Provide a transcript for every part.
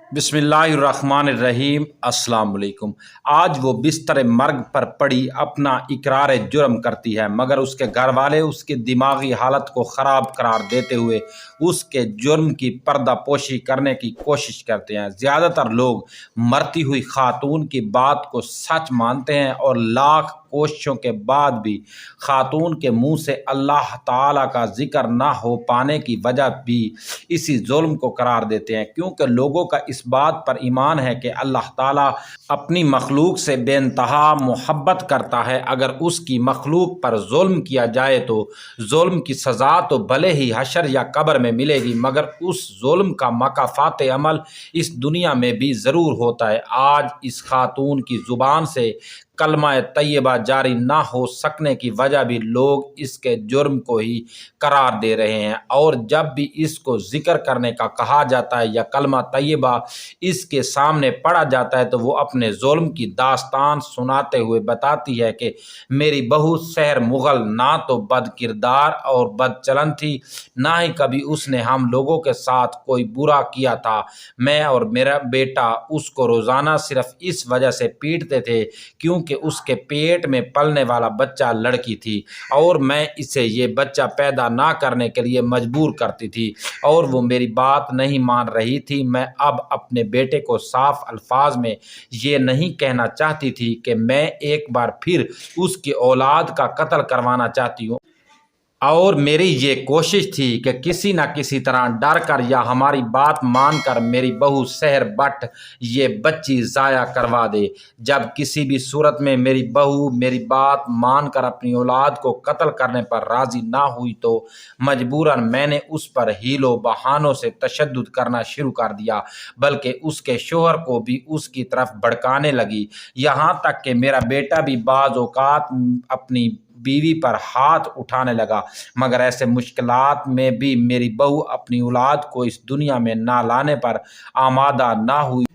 बिस्मिल्लाहिर्रहमानिर्रहीम। अस्सलाम वालेकुम। आज वो बिस्तर मर्ग पर पड़ी अपना इकरार जुर्म करती है, मगर उसके घर वाले उसकी दिमागी हालत को ख़राब करार देते हुए उसके जुर्म की पर्दापोशी करने की कोशिश करते हैं। ज़्यादातर लोग मरती हुई खातून की बात को सच मानते हैं और लाख कोशिशों के बाद भी खातून के मुंह से अल्लाह ताला का जिक्र ना हो पाने की वजह भी इसी जुल्म को करार देते हैं, क्योंकि लोगों का इस बात पर ईमान है कि अल्लाह ताला अपनी मखलूक से बेइंतहा मोहब्बत करता है। अगर उसकी मखलूक पर जुल्म किया जाए तो जुल्म की सज़ा तो भले ही हशर या कब्र में मिलेगी, मगर उस जुल्म का मकाफात अमल इस दुनिया में भी ज़रूर होता है। आज इस खातून की ज़ुबान से कलमा तैयबा जारी ना हो सकने की वजह भी लोग इसके जुर्म को ही करार दे रहे हैं, और जब भी इसको जिक्र करने का कहा जाता है या कलमा तैयबा इसके सामने पढ़ा जाता है तो वो अपने जुल्म की दास्तान सुनाते हुए बताती है कि मेरी बहू सहर मुगल ना तो बद किरदार और बद चलन थी, ना ही कभी उसने हम लोगों के साथ कोई बुरा किया था। मैं और मेरा बेटा उसको रोज़ाना सिर्फ इस वजह से पीटते थे क्योंकि उसके पेट में पलने वाला बच्चा लड़की थी और मैं इसे ये बच्चा पैदा ना करने के लिए मजबूर करती थी और वो मेरी बात नहीं मान रही थी। मैं अब अपने बेटे को साफ अल्फाज में ये नहीं कहना चाहती थी कि मैं एक बार फिर उसकी औलाद का कत्ल करवाना चाहती हूँ, और मेरी ये कोशिश थी कि किसी न किसी तरह डर कर या हमारी बात मानकर मेरी बहू सहर बट ये बच्ची ज़ाया करवा दे। जब किसी भी सूरत में मेरी बहू मेरी बात मानकर अपनी औलाद को कत्ल करने पर राज़ी ना हुई तो मजबूरन मैंने उस पर हीलो बहानों से तशद्दुद करना शुरू कर दिया, बल्कि उसके शोहर को भी उसकी तरफ भड़काने लगी। यहाँ तक कि मेरा बेटा भी बाज़ औक़ात अपनी बीवी पर हाथ उठाने लगा, मगर ऐसे मुश्किलात में भी मेरी बहू अपनी औलाद को इस दुनिया में ना लाने पर आमादा ना हुई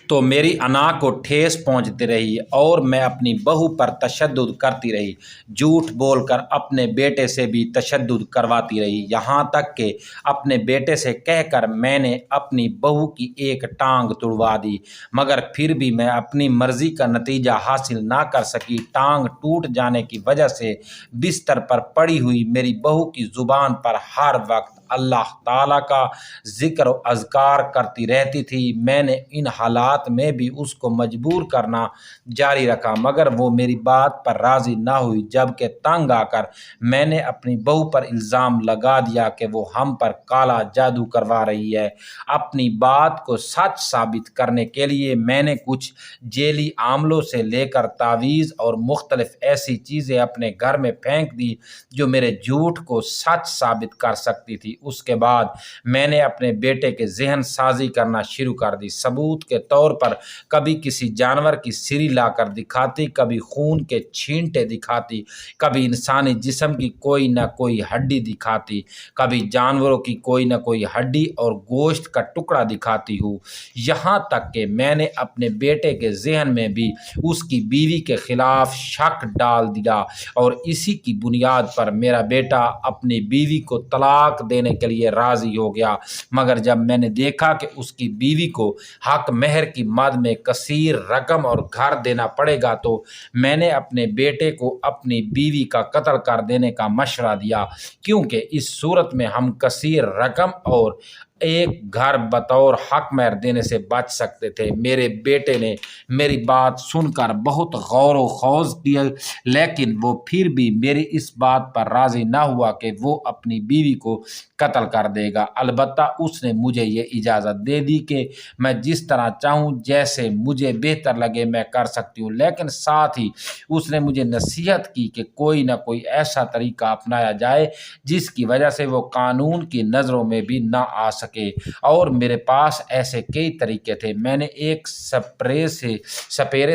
तो मेरी अना को ठेस पहुंचती रही और मैं अपनी बहू पर तशद्दुद करती रही, झूठ बोलकर अपने बेटे से भी तशद्दुद करवाती रही। यहाँ तक कि अपने बेटे से कहकर मैंने अपनी बहू की एक टांग तुड़वा दी, मगर फिर भी मैं अपनी मर्जी का नतीजा हासिल ना कर सकी। टांग टूट जाने की वजह से बिस्तर पर पड़ी हुई मेरी बहू की ज़ुबान पर हर वक्त अल्लाह ताला का जिक्र और अज़कार करती रहती थी। मैंने इन हालात में भी उसको मजबूर करना जारी रखा, मगर वो मेरी बात पर राज़ी ना हुई। जबकि तंग आकर मैंने अपनी बहू पर इल्ज़ाम लगा दिया कि वो हम पर काला जादू करवा रही है। अपनी बात को सच साबित करने के लिए मैंने कुछ जेली आमलों से लेकर तावीज़ और मुख्तलिफ ऐसी चीज़ें अपने घर में फेंक दी जो मेरे झूठ को सच साबित कर सकती थी। उसके बाद मैंने अपने बेटे के जहन साजी करना शुरू कर दी। सबूत के तौर पर कभी किसी जानवर की सिरी लाकर दिखाती, कभी खून के छींटे दिखाती, कभी इंसानी जिस्म की कोई न कोई हड्डी दिखाती, कभी जानवरों की कोई न कोई हड्डी और गोश्त का टुकड़ा दिखाती हूँ। यहाँ तक कि मैंने अपने बेटे के जहन में भी उसकी बीवी के खिलाफ शक डाल दिया और इसी की बुनियाद पर मेरा बेटा अपनी बीवी को तलाक देने के लिए राजी हो गया। मगर जब मैंने देखा कि उसकी बीवी को हक मेहर की मद में कसीर रकम और घर देना पड़ेगा तो मैंने अपने बेटे को अपनी बीवी का कत्ल कर देने का मशवरा दिया, क्योंकि इस सूरत में हम कसीर रकम और एक घर बतौर हक मेहर देने से बच सकते थे। मेरे बेटे ने मेरी बात सुनकर बहुत गौर व खौज किया, लेकिन वो फिर भी मेरी इस बात पर राज़ी ना हुआ कि वो अपनी बीवी को कत्ल कर देगा। अलबत्ता उसने मुझे ये इजाज़त दे दी कि मैं जिस तरह चाहूँ, जैसे मुझे बेहतर लगे मैं कर सकती हूँ, लेकिन साथ ही उसने मुझे नसीहत की कि कोई ना कोई ऐसा तरीका अपनाया जाए जिसकी वजह से वो कानून की नज़रों में भी ना आ सके, और मेरे पास ऐसे कई तरीके थे। मैंने एक सपेरे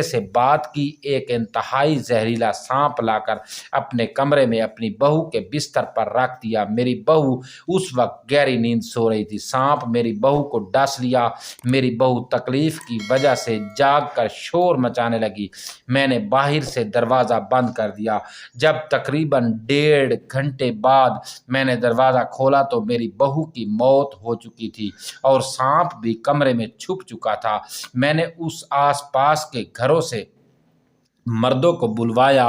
से बात की, एक इंतहाई जहरीला सांप लाकर अपने कमरे में अपनी बहू के बिस्तर पर रख दिया। मेरी बहू उस वक्त गहरी नींद सो रही थी। सांप मेरी बहू को डस लिया। मेरी बहू तकलीफ की वजह से जाग कर शोर मचाने लगी। मैंने बाहर से दरवाज़ा बंद कर दिया। जब तकरीबन 1.5 घंटे बाद मैंने दरवाज़ा खोला तो मेरी बहू की मौत हो चुकी थी और सांप भी कमरे में छुप चुका था। मैंने उस आस पास के घरों से मर्दों को बुलवाया,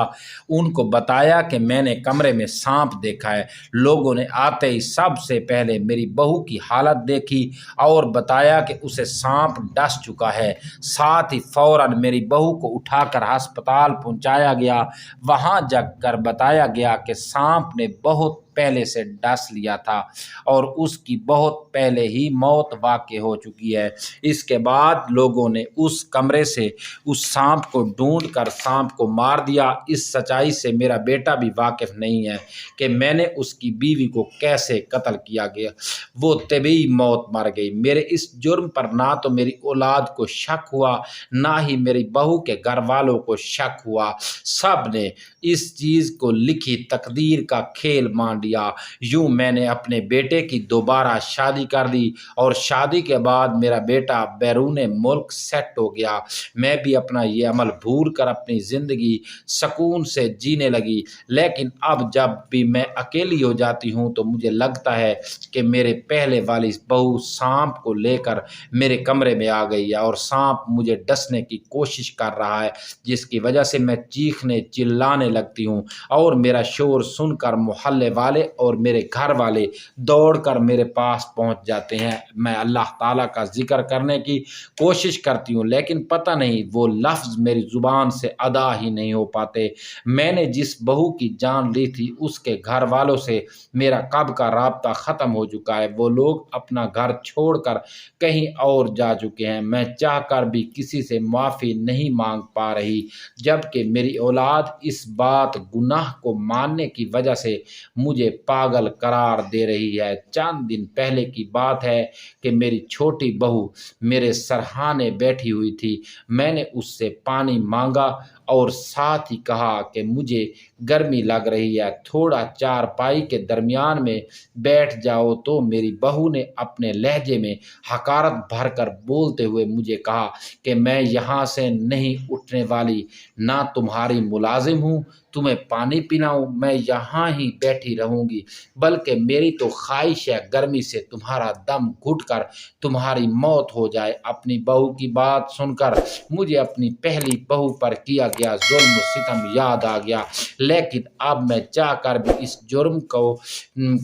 उनको बताया कि मैंने कमरे में सांप देखा है। लोगों ने आते ही सबसे पहले मेरी बहू की हालत देखी और बताया कि उसे सांप डस चुका है। साथ ही फौरन मेरी बहू को उठाकर अस्पताल पहुंचाया गया। वहां जाकर बताया गया कि सांप ने बहुत पहले से डस लिया था और उसकी बहुत पहले ही मौत वाक़ई हो चुकी है। इसके बाद लोगों ने उस कमरे से उस सांप को ढूंढकर सांप को मार दिया। इस सच्चाई से मेरा बेटा भी वाकिफ नहीं है कि मैंने उसकी बीवी को कैसे कत्ल किया गया। वो तभी मौत मर गई। मेरे इस जुर्म पर ना तो मेरी औलाद को शक हुआ, ना ही मेरी बहू के घर वालों को शक हुआ। सब ने इस चीज़ को लिखी तकदीर का खेल मान लिया। यूं मैंने अपने बेटे की दोबारा शादी कर दी और शादी के बाद मेरा बेटा बैरून मुल्क सेट हो गया। मैं भी अपना ये अमल भूल कर अपनी ज़िंदगी सुकून से जीने लगी। लेकिन अब जब भी मैं अकेली हो जाती हूँ तो मुझे लगता है कि मेरे पहले वाली बहू सांप को लेकर मेरे कमरे में आ गई है और सांप मुझे डसने की कोशिश कर रहा है, जिसकी वजह से मैं चीखने चिल्लाने लगती हूँ और मेरा शोर सुनकर मोहल्ले वाले और मेरे घर वाले दौड़कर मेरे पास पहुँच जाते हैं। मैं अल्लाह ताला का जिक्र करने की कोशिश करती हूँ, लेकिन पता नहीं वो लफ्ज़ मेरी ज़ुबान से अदा ही नहीं हो पाते। मैंने जिस बहू की जान ली थी उसके घर वालों से मेरा कब का राब्ता ख़त्म हो चुका है। वो लोग अपना घर छोड़कर कहीं और जा चुके हैं। मैं चाहकर भी किसी से माफ़ी नहीं मांग पा रही, जबकि मेरी औलाद इस बात गुनाह को मानने की वजह से मुझे पागल करार दे रही है। चंद दिन पहले की बात है कि मेरी छोटी बहू मेरे सरहाने बैठी हुई थी। मैंने उससे पानी मांगा और साथ ही कहा कि मुझे गर्मी लग रही है, थोड़ा चारपाई के दरमियान में बैठ जाओ। तो मेरी बहू ने अपने लहजे में हकारत भरकर बोलते हुए मुझे कहा कि मैं यहाँ से नहीं उठने वाली, ना तुम्हारी मुलाजिम हूँ तुम्हें पानी पिलाऊं, मैं यहाँ ही बैठी रहूँगी, बल्कि मेरी तो ख्वाहिश है गर्मी से तुम्हारा दम घुटकर तुम्हारी मौत हो जाए। अपनी बहू की बात सुनकर मुझे अपनी पहली बहू पर किया गया जुल्म सितम याद आ गया, लेकिन अब मैं चाहकर भी इस जुर्म को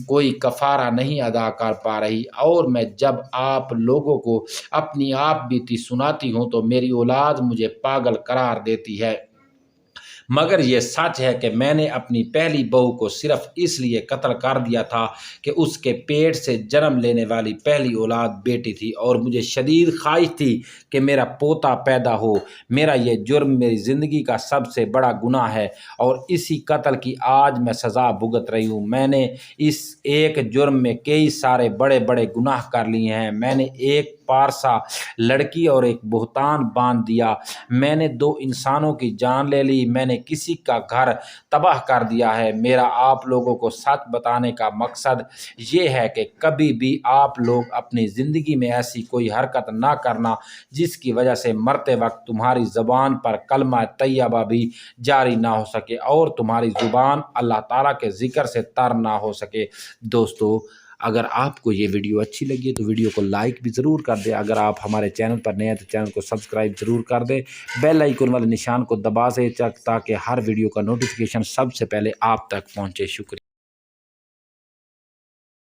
कोई कफारा नहीं अदा कर पा रही। और मैं जब आप लोगों को अपनी आप बीती सुनाती हूँ तो मेरी औलाद मुझे पागल करार देती है। मगर ये सच है कि मैंने अपनी पहली बहू को सिर्फ इसलिए कत्ल कर दिया था कि उसके पेट से जन्म लेने वाली पहली औलाद बेटी थी और मुझे शदीद ख्वाहिश थी कि मेरा पोता पैदा हो। मेरा ये जुर्म मेरी ज़िंदगी का सबसे बड़ा गुनाह है और इसी कत्ल की आज मैं सज़ा भुगत रही हूँ। मैंने इस एक जुर्म में कई सारे बड़े बड़े गुनाह कर लिए हैं। मैंने एक पारसा लड़की और एक बुहतान बांध दिया। मैंने दो इंसानों की जान ले ली। मैंने किसी का घर तबाह कर दिया है। मेरा आप लोगों को सच बताने का मकसद ये है कि कभी भी आप लोग अपनी ज़िंदगी में ऐसी कोई हरकत ना करना जिसकी वजह से मरते वक्त तुम्हारी ज़बान पर कलमा तैयबा भी जारी ना हो सके और तुम्हारी ज़ुबान अल्लाह ताला के ज़िक्र से तर ना हो सके। दोस्तों, अगर आपको ये वीडियो अच्छी लगी तो वीडियो को लाइक भी ज़रूर कर दें। अगर आप हमारे चैनल पर नए हैं तो चैनल को सब्सक्राइब ज़रूर कर दें। बेल आइकन वाले निशान को दबा से ताकि हर वीडियो का नोटिफिकेशन सबसे पहले आप तक पहुँचे। शुक्रिया।